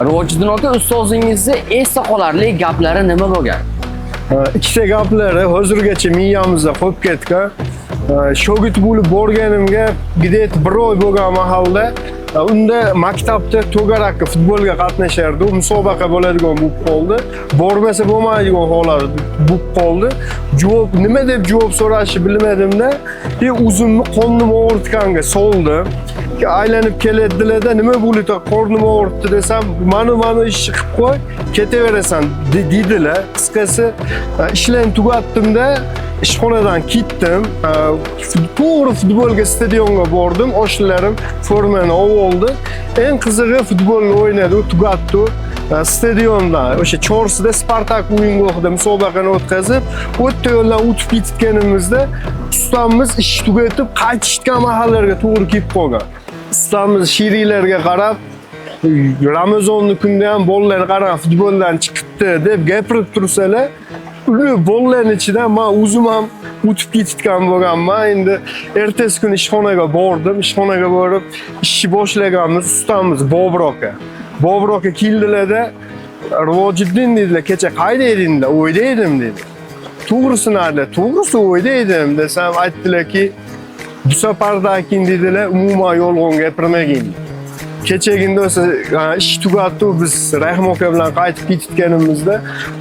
Rivojiddin aka, ustozingizni esda qolarli gaplari nima bo'lgan? Ikkita gaplari hozirgacha miyamizda qolib ketgan. Shogird bo'lib borganimga gidet 1 oy bo'lgan mahalda unda maktabda to'garakka futbolga qatnashardi. U musobaqa bo'ladigan bo'lib qoldi. Bormasa bo'lmaydigan holat bo'lib qoldi. Nima deb javob so'rashni bilmadimda, o'zimni qornim og'ritganga soldim. Aylanib keladilar-da, nima bo'ldi, qornim og'ritdi desam, mana ishni qilib qo'y, ketaverasan dedilar. Qisqasi, ishlarni tugatdim-da, ishxonadan ketdim. To'g'ri futbolga stadionga bordim. Oshlarim formani oldi. Eng qizig'i futbolni o'ynadi, u tugatdi. Stadionda o'sha Chorsida Spartak o'yingohida musobaqani o'tkazib, o'tda yo'ldan o'tib ketganimizda ustamiz ish tugatib qaytishgan mahallarga to'g'ri kelib qolgan. Ustamiz shiriylarga qarab, Ramazonni kunda ham bolalar qarab futboldan chiqibdi deb gapirib tursalar, ular bolalarning ichidan men o'zim ham o'tib ketgan bo'lganman. Endi ertasi kuni ishxonaga bordim. Ishxonaga borib, ishni boshlaganmiz. Ustamiz Bobur aka. Bobur aka keldilar-da, Rivojiddin dedilar, kecha qayda edinglar? Uyda edim dedi. To'g'risini aytdilar. To'g'risi uyda edim desam, aytdilarki, bu safardan keyin dedilar, umuman yolg'on gapirmagin. Kechagina o'sha ish tugatdi, biz Rahim aka bilan qaytib ketganimizda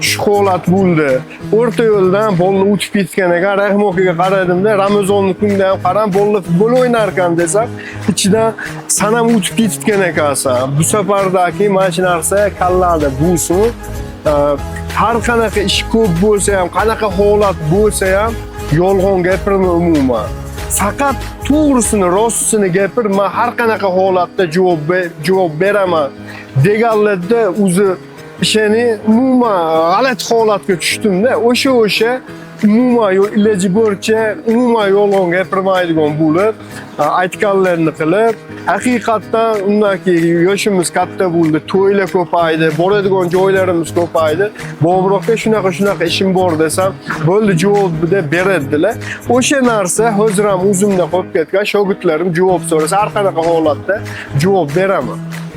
shu holat bo'ldi. O'rta yo'ldan bolalar o'tib ketgan ekan, Rahim akaga qaradimda, Ramazonni kunida ham qarab, bolalar futbol o'ynar ekan desam, ichidan "San ham o'tib ketgan ekansan. Bu safardagi mana shu narsa kallada bo'lsin. Har qanaqa ish ko'p bo'lsa ham, qanaqa holat bo'lsa ham, yolg'on gapirma umuman. Faqat to'g'risini, rostini gapir, men har qanaqa holatda javob beraman" deganlarda o'zi ishani umuman g'alati holatga tushdim-da. O'sha umuman iloji boricha umuman yolg'on gapirmaydigan bo'lib, aytganlarini qilib, haqiqatdan undan keyin yoshimiz katta bo'ldi, to'ylar ko'paydi, boradigan joylarimiz ko'paydi. Bobur aka shunaqa ishim bor desam, bo'ldi javob deb beradilar. O'sha narsa hozir ham o'zimda qolib ketgan. Shogirdlarim javob so'rasa har qanaqa holatda javob beraman.